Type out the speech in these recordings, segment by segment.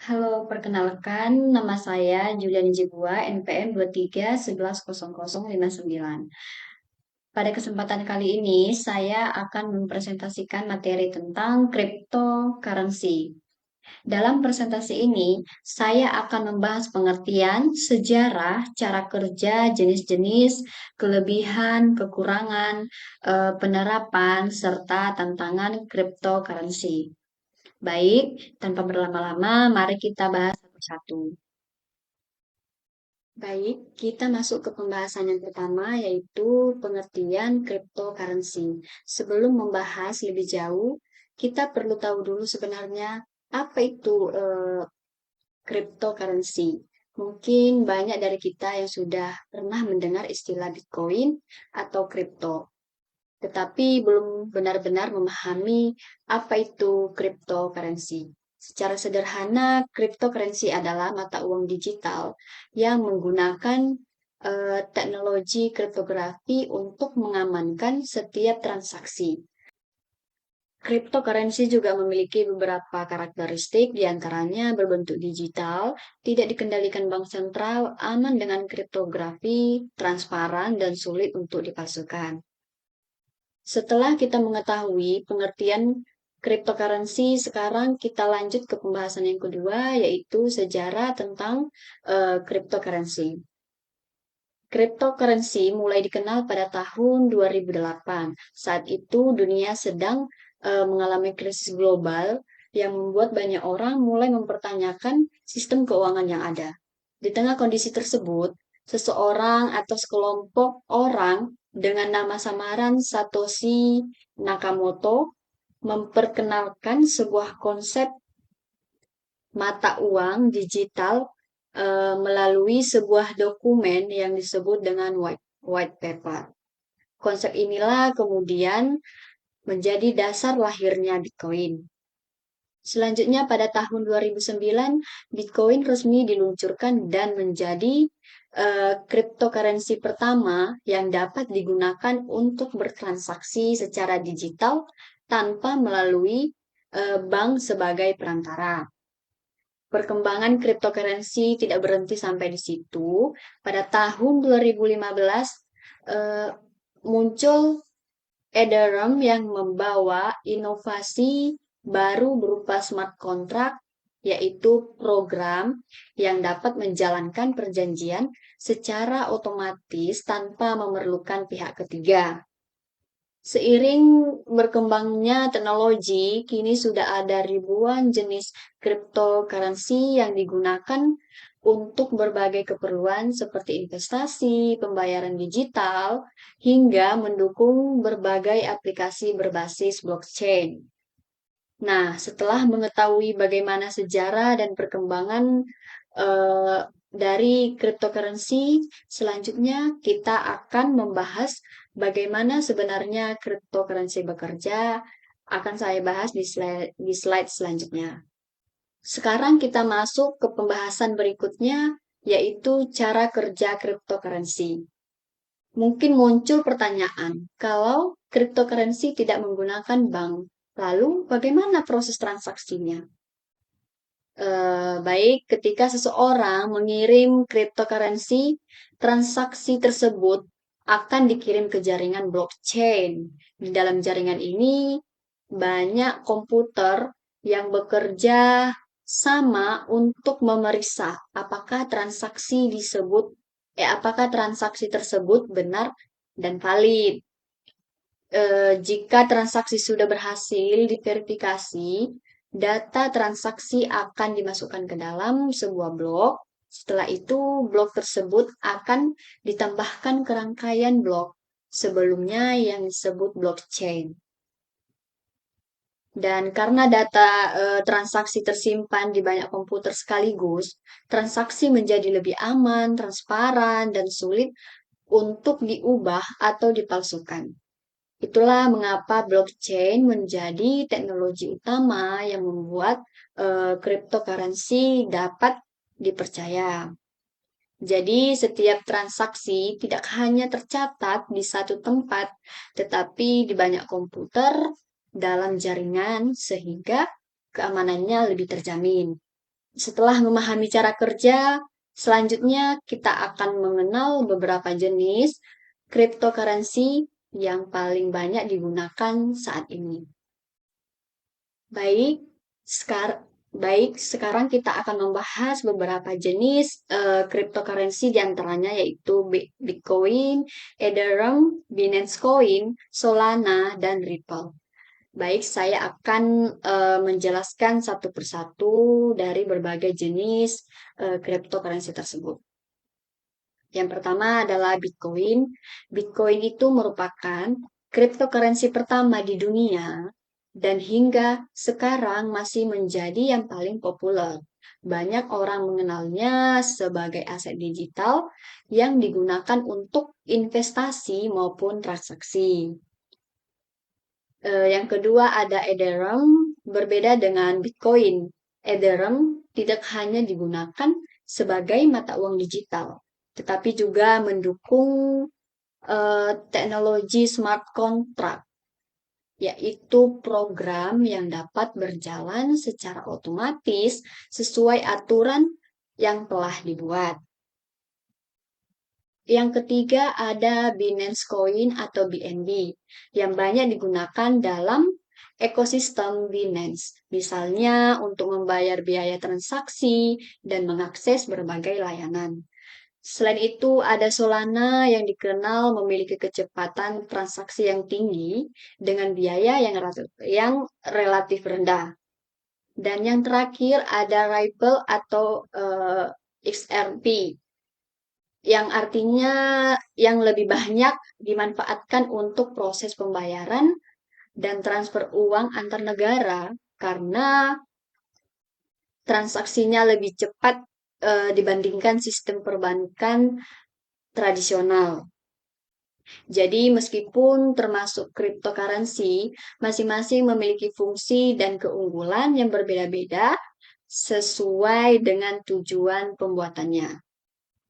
Halo, perkenalkan nama saya Julian Jibua, NPM 23110059. Pada kesempatan kali ini, saya akan mempresentasikan materi tentang cryptocurrency. Dalam presentasi ini, saya akan membahas pengertian, sejarah, cara kerja, jenis-jenis, kelebihan, kekurangan, penerapan, serta tantangan cryptocurrency. Baik, tanpa berlama-lama, mari kita bahas satu-satu. Baik, kita masuk ke pembahasan yang pertama, yaitu pengertian cryptocurrency. Sebelum membahas lebih jauh, kita perlu tahu dulu sebenarnya apa itu cryptocurrency. Mungkin banyak dari kita yang sudah pernah mendengar istilah Bitcoin atau kripto, tetapi belum benar-benar memahami apa itu cryptocurrency. Secara sederhana, cryptocurrency adalah mata uang digital yang menggunakan teknologi kriptografi untuk mengamankan setiap transaksi. Cryptocurrency juga memiliki beberapa karakteristik, diantaranya berbentuk digital, tidak dikendalikan bank sentral, aman dengan kriptografi, transparan, dan sulit untuk dipalsukan. Setelah kita mengetahui pengertian cryptocurrency, sekarang kita lanjut ke pembahasan yang kedua, yaitu sejarah tentang cryptocurrency. Cryptocurrency mulai dikenal pada tahun 2008. Saat itu dunia sedang mengalami krisis global yang membuat banyak orang mulai mempertanyakan sistem keuangan yang ada. Di tengah kondisi tersebut, seseorang atau sekelompok orang dengan nama samaran Satoshi Nakamoto memperkenalkan sebuah konsep mata uang digital melalui sebuah dokumen yang disebut dengan white paper. Konsep inilah kemudian menjadi dasar lahirnya Bitcoin. Selanjutnya pada tahun 2009, Bitcoin resmi diluncurkan dan menjadi cryptocurrency pertama yang dapat digunakan untuk bertransaksi secara digital tanpa melalui bank sebagai perantara. Perkembangan cryptocurrency tidak berhenti sampai di situ. Pada tahun 2015 muncul Ethereum yang membawa inovasi baru berupa smart contract, yaitu program yang dapat menjalankan perjanjian secara otomatis tanpa memerlukan pihak ketiga. Seiring berkembangnya teknologi, kini sudah ada ribuan jenis cryptocurrency yang digunakan untuk berbagai keperluan seperti investasi, pembayaran digital, hingga mendukung berbagai aplikasi berbasis blockchain. Nah, setelah mengetahui bagaimana sejarah dan perkembangan eh, dari cryptocurrency, selanjutnya kita akan membahas bagaimana sebenarnya cryptocurrency bekerja. Akan saya bahas di slide selanjutnya. Sekarang kita masuk ke pembahasan berikutnya, yaitu cara kerja cryptocurrency. Mungkin muncul pertanyaan, kalau cryptocurrency tidak menggunakan bank, lalu bagaimana proses transaksinya? Baik, ketika seseorang mengirim cryptocurrency, transaksi tersebut akan dikirim ke jaringan blockchain. Di dalam jaringan ini banyak komputer yang bekerja sama untuk memeriksa apakah transaksi tersebut benar dan valid. Jika transaksi sudah berhasil diverifikasi, data transaksi akan dimasukkan ke dalam sebuah blok. Setelah itu, blok tersebut akan ditambahkan ke rangkaian blok sebelumnya yang disebut blockchain. Dan karena data transaksi tersimpan di banyak komputer sekaligus, transaksi menjadi lebih aman, transparan, dan sulit untuk diubah atau dipalsukan. Itulah mengapa blockchain menjadi teknologi utama yang membuat cryptocurrency dapat dipercaya. Jadi, setiap transaksi tidak hanya tercatat di satu tempat, tetapi di banyak komputer dalam jaringan, sehingga keamanannya lebih terjamin. Setelah memahami cara kerja, selanjutnya kita akan mengenal beberapa jenis cryptocurrency yang paling banyak digunakan saat ini. Baik, sekarang kita akan membahas beberapa jenis cryptocurrency diantaranya yaitu Bitcoin, Ethereum, Binance Coin, Solana, dan Ripple. Baik, saya akan menjelaskan satu persatu dari berbagai jenis cryptocurrency tersebut. Yang pertama adalah Bitcoin. Bitcoin itu merupakan cryptocurrency pertama di dunia dan hingga sekarang masih menjadi yang paling populer. Banyak orang mengenalnya sebagai aset digital yang digunakan untuk investasi maupun transaksi. Yang kedua ada Ethereum, berbeda dengan Bitcoin. Ethereum tidak hanya digunakan sebagai mata uang digital, tetapi juga mendukung teknologi smart contract, yaitu program yang dapat berjalan secara otomatis sesuai aturan yang telah dibuat. Yang ketiga ada Binance Coin atau BNB yang banyak digunakan dalam ekosistem Binance, misalnya untuk membayar biaya transaksi dan mengakses berbagai layanan. Selain itu, ada Solana yang dikenal memiliki kecepatan transaksi yang tinggi dengan biaya yang relatif rendah. Dan yang terakhir ada Ripple atau XRP yang artinya yang lebih banyak dimanfaatkan untuk proses pembayaran dan transfer uang antar negara karena transaksinya lebih cepat dibandingkan sistem perbankan tradisional. Jadi meskipun termasuk cryptocurrency, masing-masing memiliki fungsi dan keunggulan yang berbeda-beda sesuai dengan tujuan pembuatannya.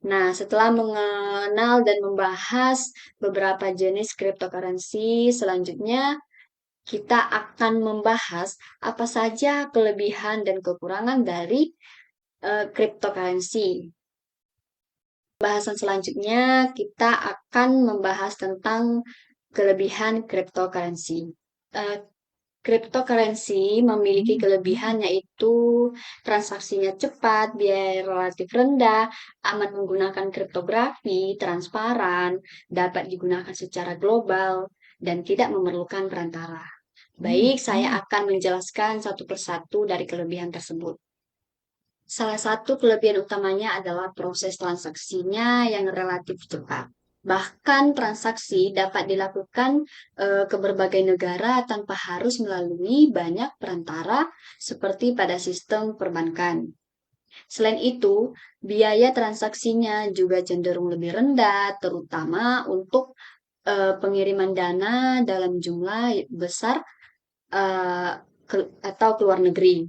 Nah, setelah mengenal dan membahas beberapa jenis cryptocurrency, selanjutnya kita akan membahas apa saja kelebihan dan kekurangan dari cryptocurrency. Bahasan selanjutnya kita akan membahas tentang kelebihan cryptocurrency. Uh, Cryptocurrency memiliki kelebihan yaitu transaksinya cepat, biaya relatif rendah, aman menggunakan kriptografi, transparan, dapat digunakan secara global, dan tidak memerlukan perantara. Baik, saya akan menjelaskan satu persatu dari kelebihan tersebut. Salah satu kelebihan utamanya adalah proses transaksinya yang relatif cepat. Bahkan transaksi dapat dilakukan ke berbagai negara tanpa harus melalui banyak perantara seperti pada sistem perbankan. Selain itu, biaya transaksinya juga cenderung lebih rendah, terutama untuk pengiriman dana dalam jumlah besar uh, atau ke luar negeri.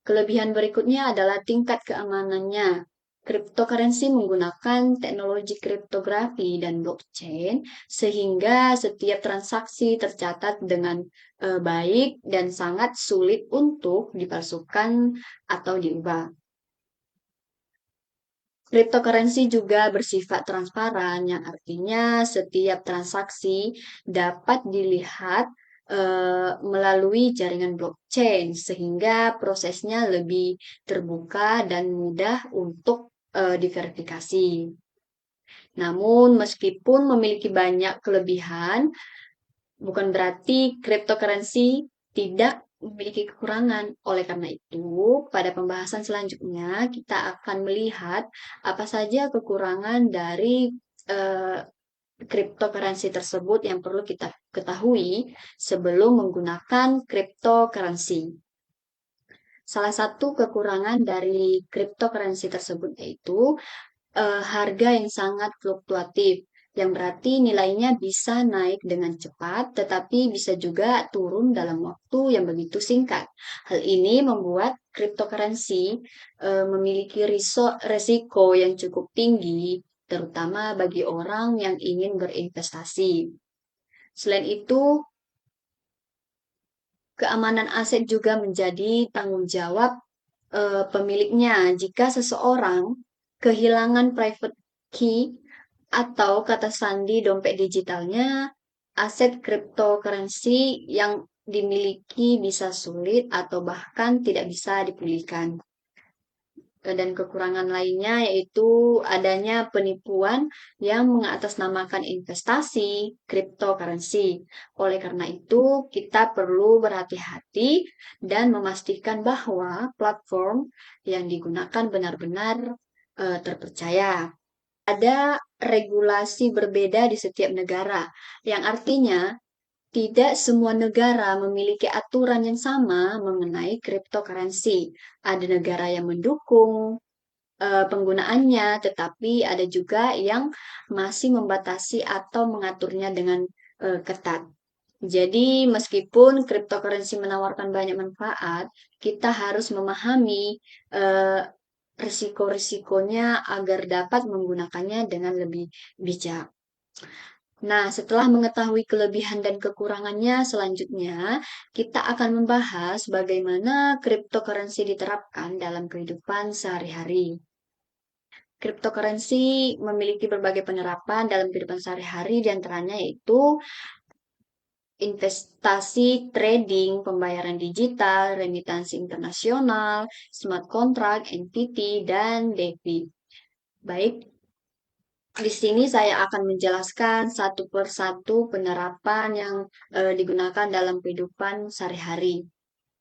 Kelebihan berikutnya adalah tingkat keamanannya. Cryptocurrency menggunakan teknologi kriptografi dan blockchain sehingga setiap transaksi tercatat dengan baik dan sangat sulit untuk dipalsukan atau diubah. Cryptocurrency juga bersifat transparan, yang artinya setiap transaksi dapat dilihat melalui jaringan blockchain, sehingga prosesnya lebih terbuka dan mudah untuk diverifikasi. Namun, meskipun memiliki banyak kelebihan, bukan berarti cryptocurrency tidak memiliki kekurangan. Oleh karena itu, pada pembahasan selanjutnya kita akan melihat apa saja kekurangan dari cryptocurrency tersebut yang perlu kita ketahui sebelum menggunakan cryptocurrency. Salah satu kekurangan dari cryptocurrency tersebut yaitu harga yang sangat fluktuatif, yang berarti nilainya bisa naik dengan cepat, tetapi bisa juga turun dalam waktu yang begitu singkat. Hal ini membuat cryptocurrency memiliki resiko yang cukup tinggi, terutama bagi orang yang ingin berinvestasi. Selain itu, keamanan aset juga menjadi tanggung jawab pemiliknya. Jika seseorang kehilangan private key atau kata sandi dompet digitalnya, aset cryptocurrency yang dimiliki bisa sulit atau bahkan tidak bisa dipulihkan. Dan kekurangan lainnya yaitu adanya penipuan yang mengatasnamakan investasi cryptocurrency. Oleh karena itu, kita perlu berhati-hati dan memastikan bahwa platform yang digunakan benar-benar terpercaya. Ada regulasi berbeda di setiap negara, yang artinya tidak semua negara memiliki aturan yang sama mengenai cryptocurrency. Ada negara yang mendukung penggunaannya, tetapi ada juga yang masih membatasi atau mengaturnya dengan ketat. Jadi, meskipun cryptocurrency menawarkan banyak manfaat, kita harus memahami eh, risiko-risikonya agar dapat menggunakannya dengan lebih bijak. Nah, setelah mengetahui kelebihan dan kekurangannya, selanjutnya kita akan membahas bagaimana cryptocurrency diterapkan dalam kehidupan sehari-hari. Cryptocurrency memiliki berbagai penerapan dalam kehidupan sehari-hari, di antaranya yaitu investasi, trading, pembayaran digital, remitansi internasional, smart contract, NFT, dan DeFi. Baik, di sini saya akan menjelaskan satu persatu penerapan yang digunakan dalam kehidupan sehari-hari.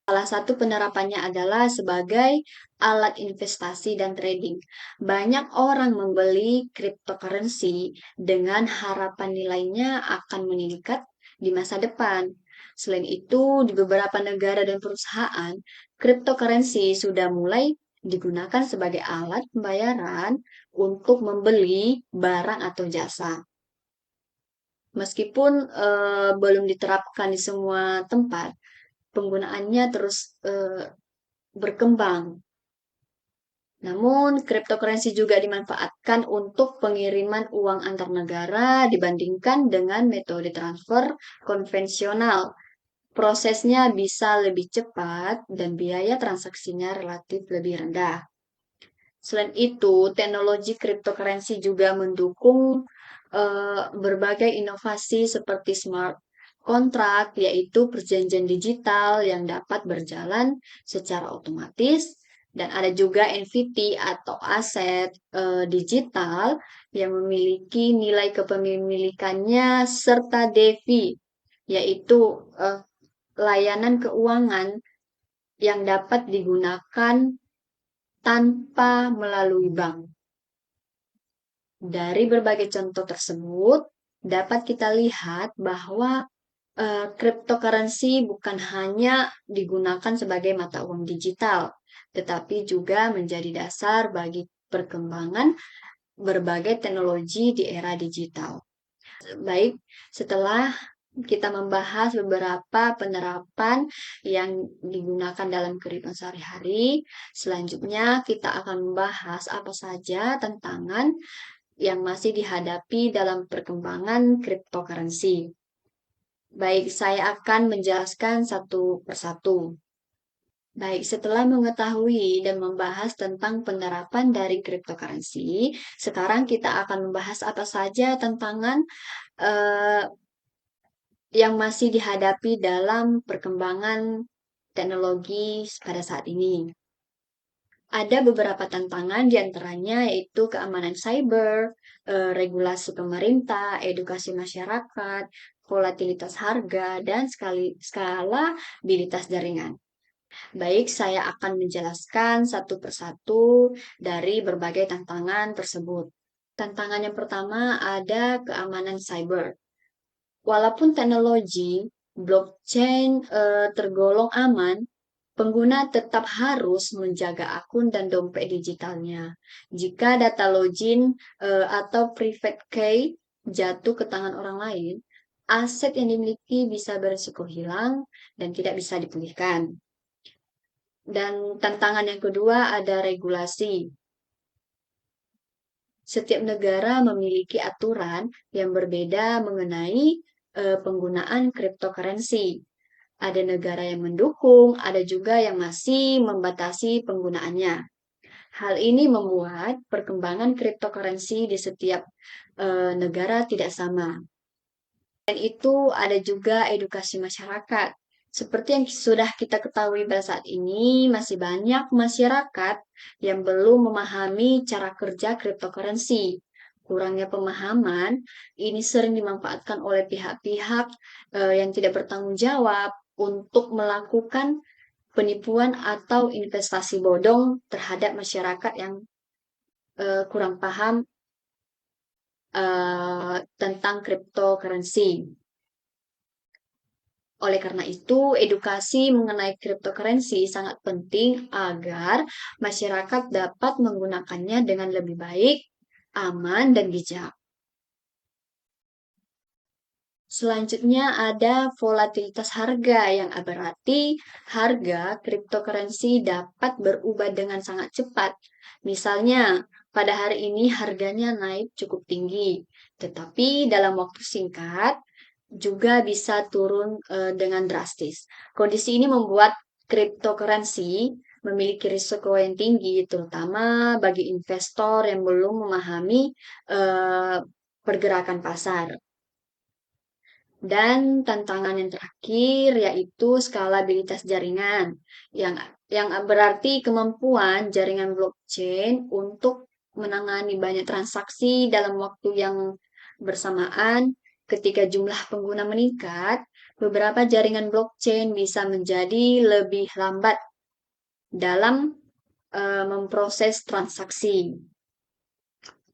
Salah satu penerapannya adalah sebagai alat investasi dan trading. Banyak orang membeli cryptocurrency dengan harapan nilainya akan meningkat di masa depan. Selain itu, di beberapa negara dan perusahaan, cryptocurrency sudah mulai digunakan sebagai alat pembayaran untuk membeli barang atau jasa. Meskipun belum diterapkan di semua tempat, penggunaannya terus berkembang. Namun, cryptocurrency juga dimanfaatkan untuk pengiriman uang antar negara dibandingkan dengan metode transfer konvensional. Prosesnya bisa lebih cepat dan biaya transaksinya relatif lebih rendah. Selain itu, teknologi cryptocurrency juga mendukung berbagai inovasi seperti smart kontrak, yaitu perjanjian digital yang dapat berjalan secara otomatis, dan ada juga NFT atau aset digital yang memiliki nilai kepemilikannya serta DeFi, yaitu layanan keuangan yang dapat digunakan tanpa melalui bank. Dari berbagai contoh tersebut, dapat kita lihat bahwa cryptocurrency bukan hanya digunakan sebagai mata uang digital, tetapi juga menjadi dasar bagi perkembangan berbagai teknologi di era digital. Baik, setelah kita membahas beberapa penerapan yang digunakan dalam kehidupan sehari-hari, selanjutnya kita akan membahas apa saja tantangan yang masih dihadapi dalam perkembangan cryptocurrency. Baik, saya akan menjelaskan satu persatu. Baik, setelah mengetahui dan membahas tentang penerapan dari cryptocurrency, sekarang kita akan membahas apa saja tantangan yang masih dihadapi dalam perkembangan teknologi pada saat ini. Ada beberapa tantangan diantaranya yaitu keamanan cyber, regulasi pemerintah, edukasi masyarakat, volatilitas harga, dan skalabilitas jaringan. Baik, saya akan menjelaskan satu persatu dari berbagai tantangan tersebut. Tantangan yang pertama ada keamanan cyber. Walaupun teknologi blockchain tergolong aman, pengguna tetap harus menjaga akun dan dompet digitalnya. Jika data login atau private key jatuh ke tangan orang lain, aset yang dimiliki bisa berisiko hilang dan tidak bisa dipulihkan. Dan tantangan yang kedua ada regulasi. Setiap negara memiliki aturan yang berbeda mengenai penggunaan cryptocurrency. Ada negara yang mendukung, ada juga yang masih membatasi penggunaannya. Hal ini membuat perkembangan cryptocurrency di setiap negara tidak sama. Dan itu ada juga edukasi masyarakat. Seperti yang sudah kita ketahui pada saat ini, masih banyak masyarakat yang belum memahami cara kerja cryptocurrency. Kurangnya pemahaman ini sering dimanfaatkan oleh pihak-pihak yang tidak bertanggung jawab untuk melakukan penipuan atau investasi bodong terhadap masyarakat yang kurang paham tentang cryptocurrency. Oleh karena itu, edukasi mengenai cryptocurrency sangat penting agar masyarakat dapat menggunakannya dengan lebih baik, aman, dan bijak. Selanjutnya ada volatilitas harga yang berarti harga cryptocurrency dapat berubah dengan sangat cepat. Misalnya, pada hari ini harganya naik cukup tinggi, tetapi dalam waktu singkat juga bisa turun dengan drastis. Kondisi ini membuat cryptocurrency memiliki risiko yang tinggi, terutama bagi investor yang belum memahami eh, pergerakan pasar. Dan tantangan yang terakhir yaitu skalabilitas jaringan yang berarti kemampuan jaringan blockchain untuk menangani banyak transaksi dalam waktu yang bersamaan. Ketika jumlah pengguna meningkat, beberapa jaringan blockchain bisa menjadi lebih lambat dalam memproses transaksi.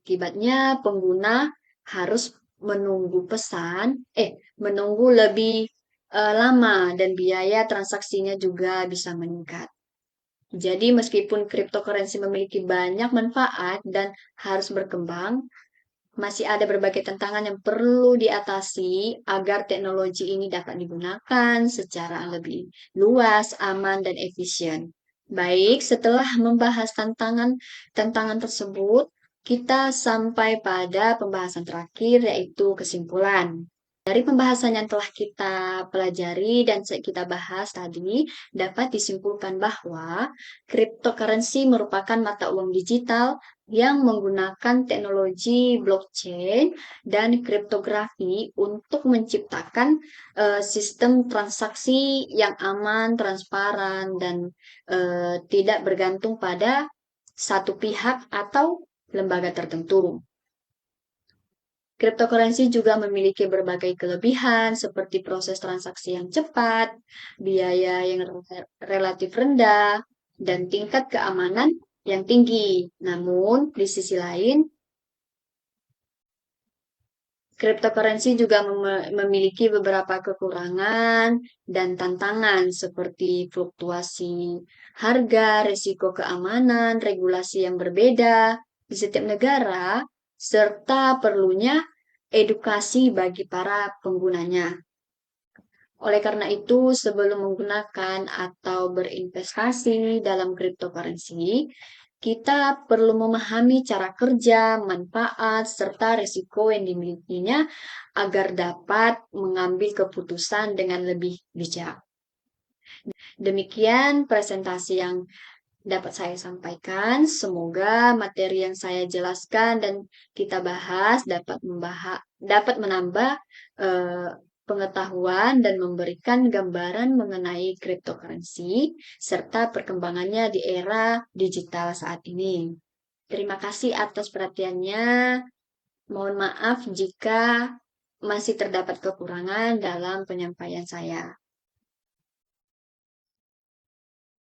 Akibatnya pengguna harus menunggu menunggu lebih lama dan biaya transaksinya juga bisa meningkat. Jadi meskipun cryptocurrency memiliki banyak manfaat dan harus berkembang, masih ada berbagai tantangan yang perlu diatasi agar teknologi ini dapat digunakan secara lebih luas, aman, dan efisien. Baik, setelah membahas tantangan tersebut, kita sampai pada pembahasan terakhir yaitu kesimpulan. Dari pembahasan yang telah kita pelajari dan kita bahas tadi, dapat disimpulkan bahwa cryptocurrency merupakan mata uang digital yang menggunakan teknologi blockchain dan kriptografi untuk menciptakan sistem transaksi yang aman, transparan, dan tidak bergantung pada satu pihak atau lembaga tertentu. Cryptocurrency juga memiliki berbagai kelebihan seperti proses transaksi yang cepat, biaya yang relatif rendah, dan tingkat keamanan yang tinggi. Namun, di sisi lain, cryptocurrency juga memiliki beberapa kekurangan dan tantangan seperti fluktuasi harga, risiko keamanan, regulasi yang berbeda di setiap negara, serta perlunya edukasi bagi para penggunanya. Oleh karena itu, sebelum menggunakan atau berinvestasi dalam cryptocurrency, kita perlu memahami cara kerja, manfaat, serta risiko yang dimilikinya agar dapat mengambil keputusan dengan lebih bijak. Demikian presentasi yang dapat saya sampaikan. Semoga materi yang saya jelaskan dan kita bahas dapat menambah pengetahuan dan memberikan gambaran mengenai cryptocurrency serta perkembangannya di era digital saat ini. Terima kasih atas perhatiannya. Mohon maaf jika masih terdapat kekurangan dalam penyampaian saya.